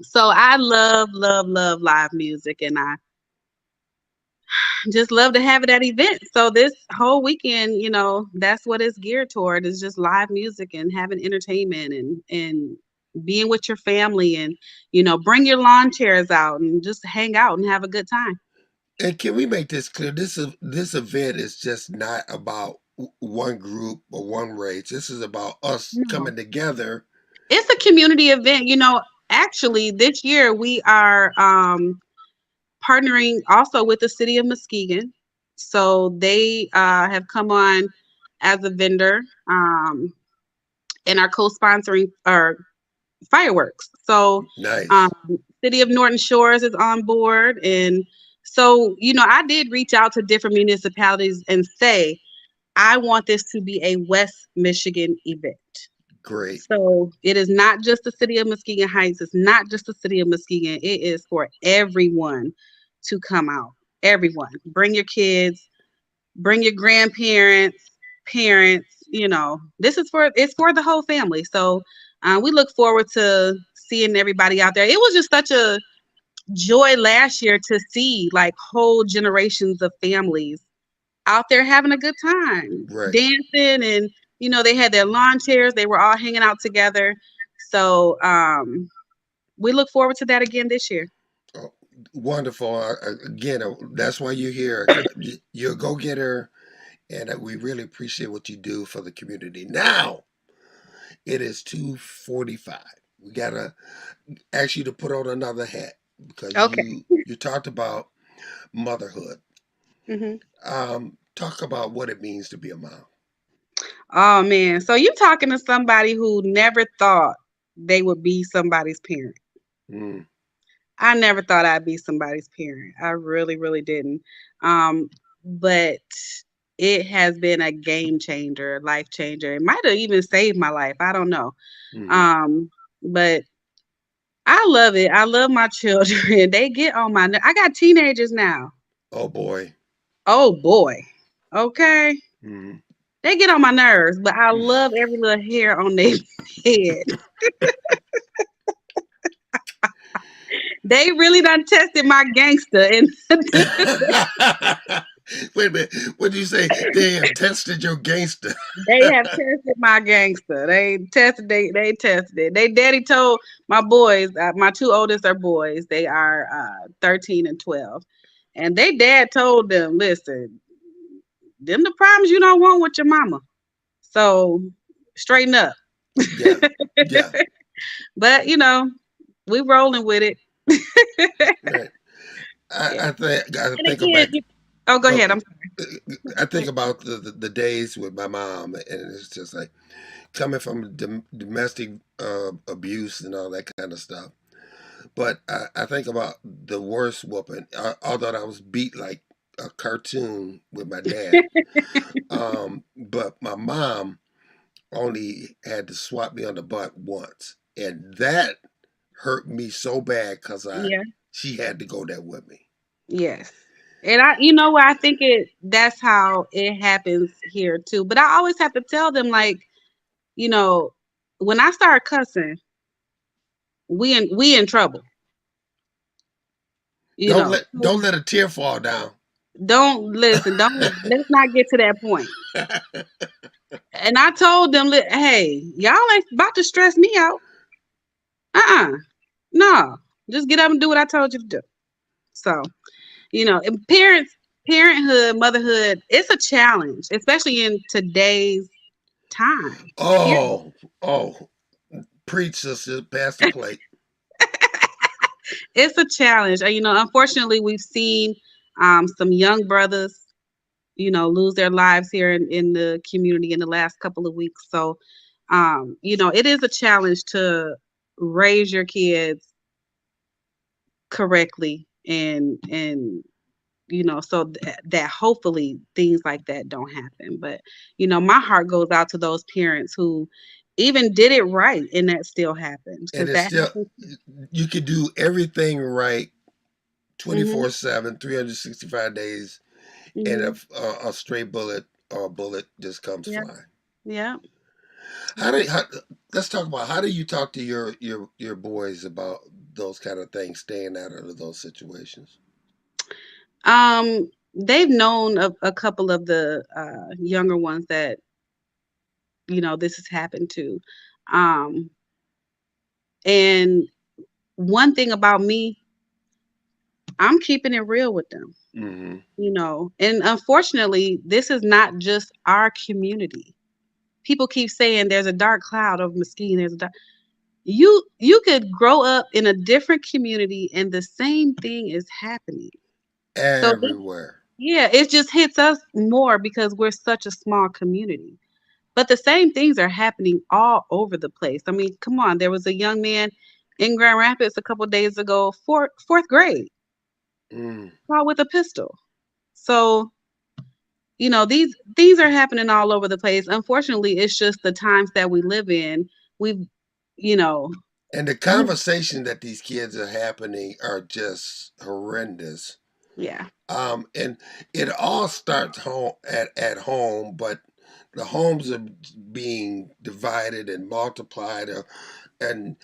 so I love, love, love live music, and I just love to have it at events. So this whole weekend, that's what it's geared toward is just live music and having entertainment and being with your family and bring your lawn chairs out and just hang out and have a good time. And can we make this clear? This event is just not about one group or one race. This is about us No. coming together. It's a community event. Actually this year we are partnering also with the city of Muskegon. So they have come on as a vendor and are co-sponsoring our fireworks. So um, Nice. city of Norton Shores is on board. And so, I did reach out to different municipalities and say, I want this to be a West Michigan event. Great. So it is not just the city of Muskegon Heights. It's not just the city of Muskegon. It is for everyone to come out. Everyone. Bring your kids, bring your grandparents, parents. This is it's for the whole family. So we look forward to seeing everybody out there. It was just such a joy last year to see like whole generations of families out there having a good time, Right. dancing, and they had their lawn chairs. They were all hanging out together. So we look forward to that again this year. Oh, wonderful. Again, that's why you're here. You're a go getter, and we really appreciate what you do for the community. Now it is 2:45. We gotta ask you to put on another hat because Okay. you talked about motherhood. Hmm. Talk about what it means to be a mom. Oh man, so you talking to somebody who never thought they would be somebody's parent. Mm, I never thought I'd be somebody's parent. I really, really didn't. But it has been a game changer, life changer. It might have even saved my life. I don't know. hmm. But I love it. I love my children. They get on my I got teenagers now. Oh boy. Oh boy. Okay. Hmm. They get on my nerves, but I love every little hair on their head. They really done tested my gangster and Wait a minute. What did you say? They have tested your gangster. they have tested my gangster. They tested it. They daddy told my boys, my two oldest are boys. They are 13 and 12. And they dad told them, listen, them the problems you don't want with your mama. So straighten up. Yeah. Yeah. But we rolling with it. Right. Yeah. I And think again, back. oh, go Go. ahead. I'm I think about the days with my mom, and it's just like coming from domestic abuse and all that kind of stuff. But I think about the worst whooping. Although I was beat like a cartoon with my dad, but my mom only had to swat me on the butt once, and that hurt me so bad because I Yeah. she had to go there with me. Yes. And you know what? I think that's how it happens here too. But I always have to tell them, like, you know, when I start cussing, we in trouble. You know, Don't let a tear fall down. don't listen. Don't let's not get to that point. And I told them, hey, y'all ain't about to stress me out. No, just get up and do what I told you to do. So, and parenthood, motherhood, it's a challenge, especially in today's time. Period. Oh, oh, preach, sister, pass the plate. It's a challenge. Unfortunately, we've seen some young brothers, lose their lives here in the community in the last couple of weeks. So, it is a challenge to raise your kids correctly and so that hopefully things like that don't happen. But my heart goes out to those parents who even did it right and that still happens And because it's that still, happens. you can do everything right Hmm. 24/7, 365 days, and Hmm. a stray bullet or a bullet just comes Yeah. flying. Yeah. How, let's talk about how do you talk to your boys about those kind of things, staying out of those situations. They've known a couple of the younger ones that this has happened to. Um, and one thing about me, I'm keeping it real with them. Hmm. And unfortunately, this is not just our community. People keep saying there's a dark cloud over Mesquite. There's a dark. You could grow up in a different community and the same thing is happening. So Everywhere. yeah, it just hits us more because we're such a small community. But the same things are happening all over the place. I mean, come on, there was a young man in Grand Rapids a couple days ago, fourth grade, Mm. caught with a pistol. So these things are happening all over the place. Unfortunately, it's just the times that we live in. We've, you know, And the we conversation that these kids are happening are just horrendous. yeah, And it all starts home at home, but the homes are being divided and multiplied, and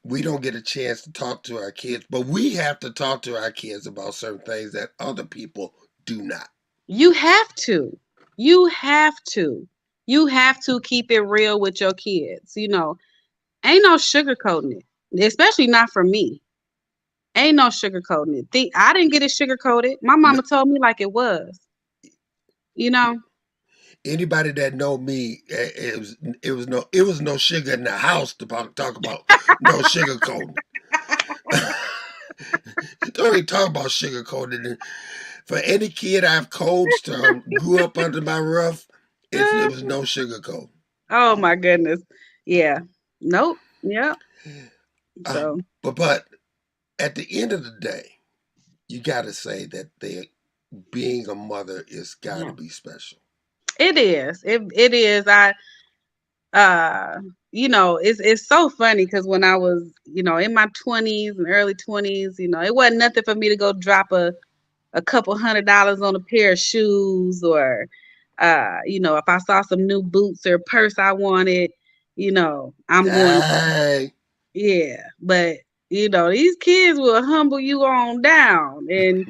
we don't get a chance to talk to our kids. But we have to talk to our kids about certain things that other people do not. you have to, you have to, you have to keep it real with your kids. Ain't no sugarcoating it, especially not for me. Ain't no sugarcoating it. I didn't get it sugarcoated. My No, mama told me like it was. You know. Anybody that know me, it was no sugar in the house to talk about no sugar coating. Don't even talk about sugar coating. For any kid I've coached or grew up under my roof, it was no sugar coat. Oh my goodness. Yeah. Nope. Yep. So But at the end of the day, you got to say that being a mother is got to be special. it is. It is. Uh it's so funny because when I was, in my 20s and early 20s, it wasn't nothing for me to go drop a couple $100 on a pair of shoes, or if I saw some new boots or purse I wanted, I'm going, Hey, yeah. But these kids will humble you on down, and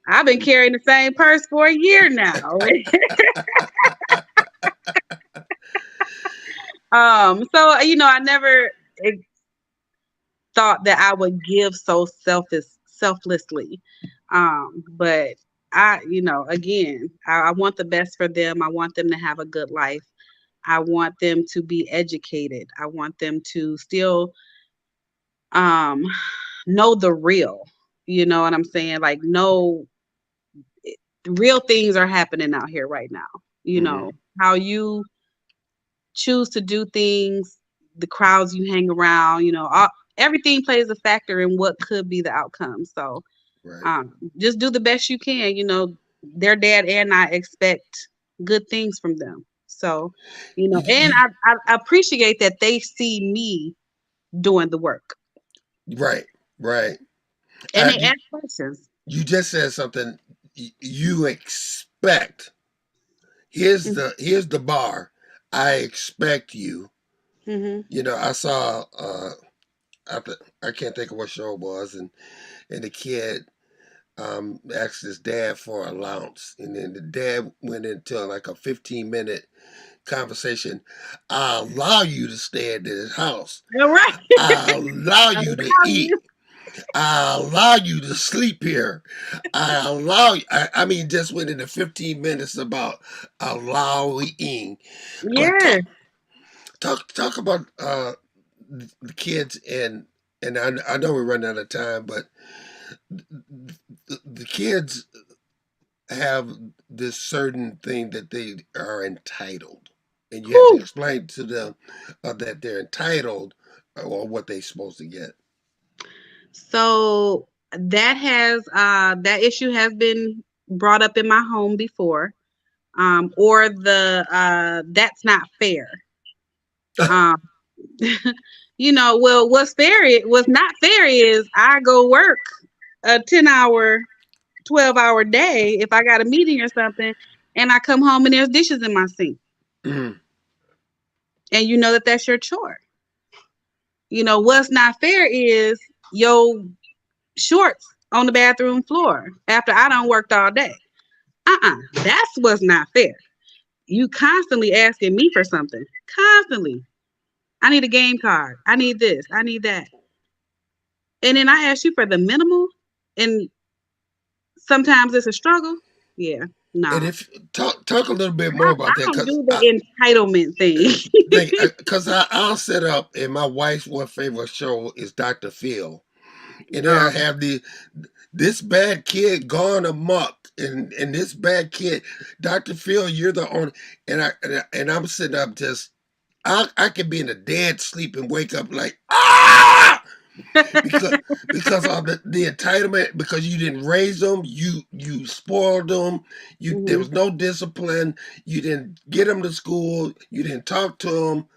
I've been carrying the same purse for a year now. So I never thought that I would give so selflessly. But again, I want the best for them. I want them to have a good life. I want them to be educated. I want them to still um know the real. You know what I'm saying? Like, know real things are happening out here right now. You hmm know, how you choose to do things, the crowds you hang around, everything plays a factor in what could be the outcome. So right. just do the best you can. Their dad and I expect good things from them. So, and You I appreciate that they see me doing the work right, right. and they You ask questions. you just said something. You expect. Here's the bar. I expect you. Mm-hmm. I saw. I can't think of what show it was, and the kid asked his dad for allowance, and then the dad went into like a 15-minute conversation. I allow you to stay at this house. All right. I allow you to Allow eat. you. I allow you to sleep here. I allow you. I mean, just within the 15 minutes about allowing. But Yeah. talk about the kids and I know we're running out of time, but the kids have this certain thing that they are entitled, and you have to Whew. explain to them that they're entitled or what they're supposed to get. So that issue has been brought up in my home before. Or the that's not fair. Um, well, what's not fair is I go work a 10-hour, 12-hour day if I got a meeting or something, and I come home and there's dishes in my sink, Mhm. and you know that that's your chore. What's not fair is your shorts on the bathroom floor after I done worked all day. That's what's not fair. You constantly asking me for something, constantly. I need a game card. I need this. I need that. And then I ask you for the minimal, and sometimes it's a struggle. Yeah, And no. if talk a little bit more I about that, don't because do the entitlement thing. I'll set up, and my wife's one favorite show is Dr. Phil, and they'll Oh, have this bad kid gone amok, and this bad kid, Dr. Phil, you're the only, and I'm sitting up just, I could be in a dead sleep and wake up like because of the entitlement, because you didn't raise them, you spoiled them, there mhm. was no discipline, you didn't get them to school, you didn't talk to them.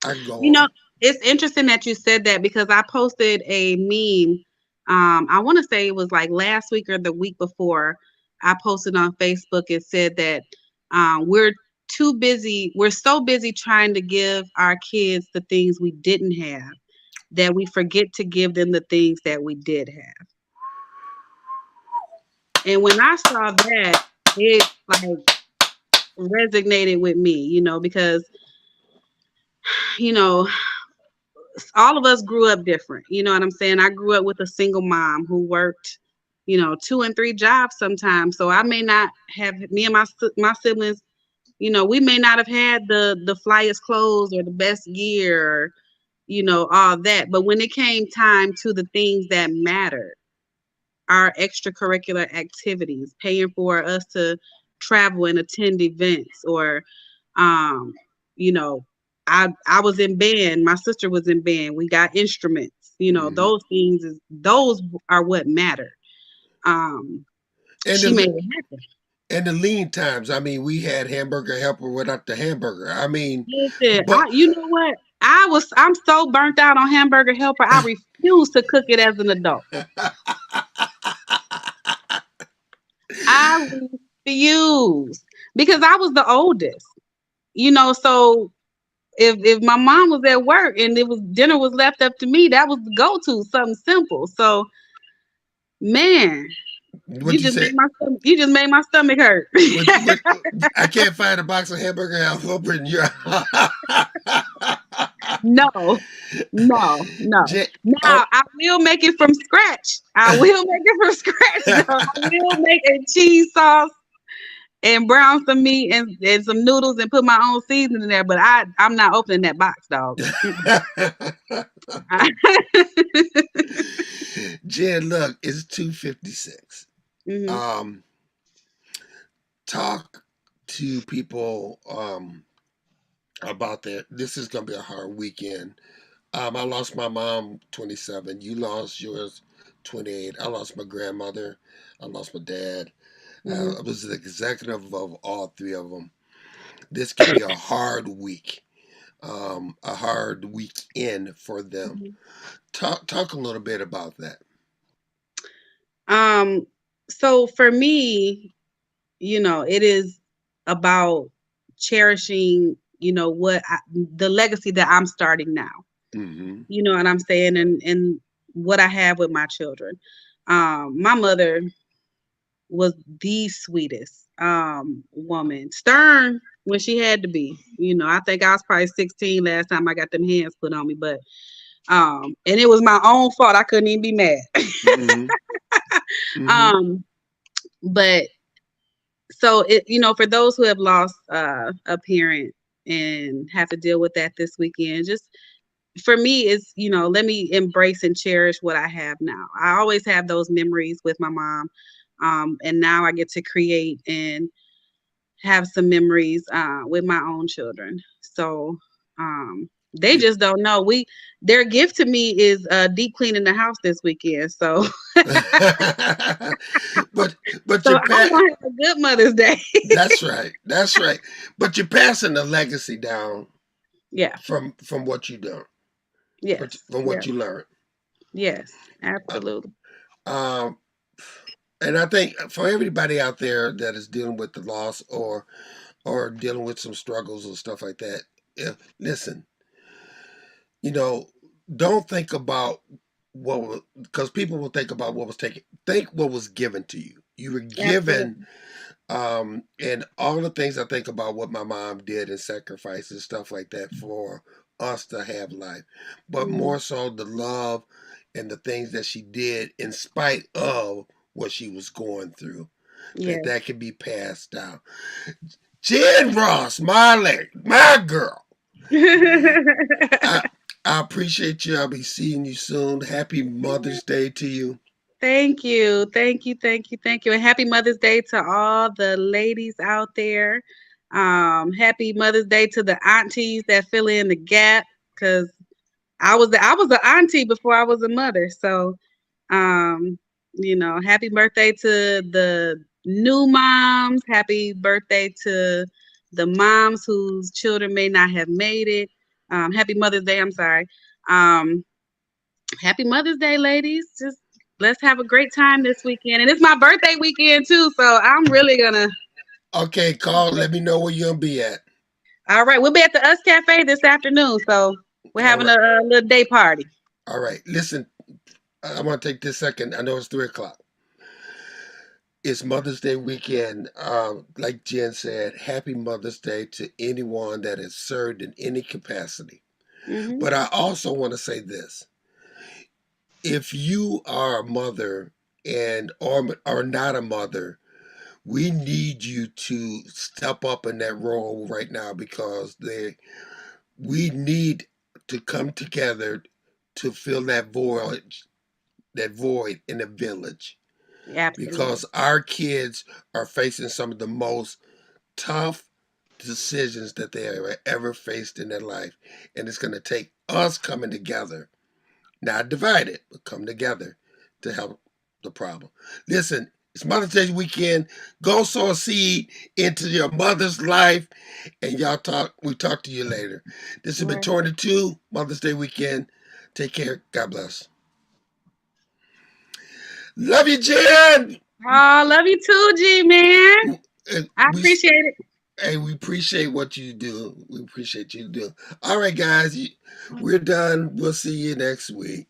I can go You know, on. it's interesting that you said that because I posted a meme. I want to say it was like last week or the week before. I posted on Facebook. It said that we're too busy. We're so busy trying to give our kids the things we didn't have that we forget to give them the things that we did have. And when I saw that, it like resonated with me, because you know all of us grew up different. You know what I'm saying? I grew up with a single mom who worked, two and three jobs sometimes. So I may not have me and my siblings. We may not have had the flyest clothes or the best gear, or, all that. But when it came time to the things that mattered, our extracurricular activities, paying for us to travel and attend events, or um, you know, I was in band, my sister was in band, we got instruments, Hmm. those are what matter. Um, And she made the it happen. and the lean times. I mean, we had hamburger helper without the hamburger. I mean, Listen, but you know what? I'm so burnt out on hamburger helper. I refuse to cook it as an adult. I refuse because I was the oldest. So if my mom was at work and dinner was left up to me, that was the go to, something simple. So man, what you say? you just made my stomach hurt. What, I can't find a box of hamburger helper in your. No, no, no. Jen, Now oh, I will make it from scratch. I will make it from scratch though. I will make a cheese sauce and brown some meat and some noodles and put my own seasoning in there. But I'm not opening that box, dog. Jen, look, it's 2:56. Hmm. Um, talk to people about that. This is gonna be a hard weekend. I lost my mom 27. You lost yours 28. I lost my grandmother. I lost my dad. Hmm. I was the executive of all three of them. This could be a hard week, a hard weekend for them. Talk a little bit about that. Um, so for me, it is about cherishing, the legacy that I'm starting now. Hmm. You know what I'm saying? And what I have with my children. My mother was the sweetest woman. Stern when she had to be. I think I was probably 16 last time I got them hands put on me, but and it was my own fault. I couldn't even be mad. Hmm. Hmm. um, but so for those who have lost a parent and have to deal with that this weekend, just for me is, let me embrace and cherish what I have now. I always have those memories with my mom, and now I get to create and have some memories with my own children. So they just don't know. Their gift to me is deep cleaning the house this weekend. So but but so you're I'm gonna have a good Mother's Day. that's right. That's right. But you're passing the legacy down Yeah. from what you done, Yes. from what Yes. you learned. Yes. Uh, Absolutely. um, and I think for everybody out there that is dealing with the loss or dealing with some struggles and stuff like that, yeah, listen, you know, don't think about what because people will think about what was taken. Think what was given to you. You were given, Absolutely. and all the things I think about what my mom did and sacrifices stuff like that for us to have life, but Hmm. more so the love and the things that she did in spite of what she was going through. Yes. That can be passed down. Jen Ross, my girl. I I appreciate you. I'll be seeing you soon. Happy Mother's Day to you. Thank you. Thank you. Thank you. Thank you. And happy Mother's Day to all the ladies out there. Happy Mother's Day to the aunties that fill in the gap, because I was an auntie before I was a mother. So happy birthday to the new moms. Happy birthday to the moms whose children may not have made it. Happy Mother's Day, I'm sorry. Um, Happy Mother's Day, ladies. Just let's have a great time this weekend. And it's my birthday weekend too, so I'm really gonna Okay, call. Let me know where you'll be at. all right, we'll be at the Us Cafe this afternoon. So we're All having right. a little day party. All right. Listen, I want to take this second. I know it's 3 o'clock. It's Mother's Day weekend. Like Jen said, happy Mother's Day to anyone that has served in any capacity. Hmm. But I also want to say this: if you are a mother and or not a mother, We need you to step up in that role right now because we need to come together to fill that void in the village Absolutely. because our kids are facing some of the most tough decisions that they have ever faced in their life. And it's going to take us coming together, not divided, but come together to help the problem. Listen, it's Mother's Day weekend. Go sow a seed into your mother's life, and we talk to you later. This has been Right. Torn to Two, Mother's Day weekend. Take care. God bless. Love you, Jen. Oh, love you too, G man. I We appreciate it. Hey, we appreciate what you do. We appreciate you do. All right, guys, we're done. We'll see you next week.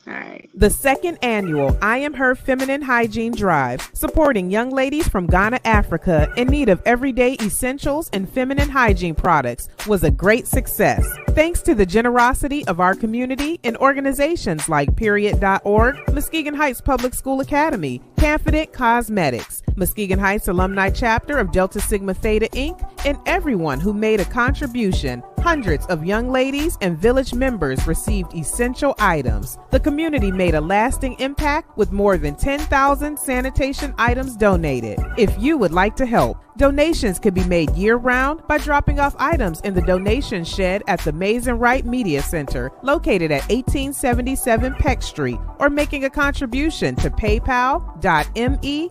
All right. The second annual I Am Her Feminine Hygiene Drive, supporting young ladies from Ghana, Africa in need of everyday essentials and feminine hygiene products, was a great success. Thanks to the generosity of our community and organizations like Period.org, Muskegon Heights Public School Academy, Confident Cosmetics, Muskegon Heights Alumni Chapter of Delta Sigma Theta Inc., and everyone who made a contribution. Hundreds of young ladies and village members received essential items. The community made a lasting impact with more than 10,000 sanitation items donated. If you would like to help, donations can be made year-round by dropping off items in the donation shed at the Maize and Wright Media Center, located at 1877 Peck Street, or making a contribution to paypal.me/1037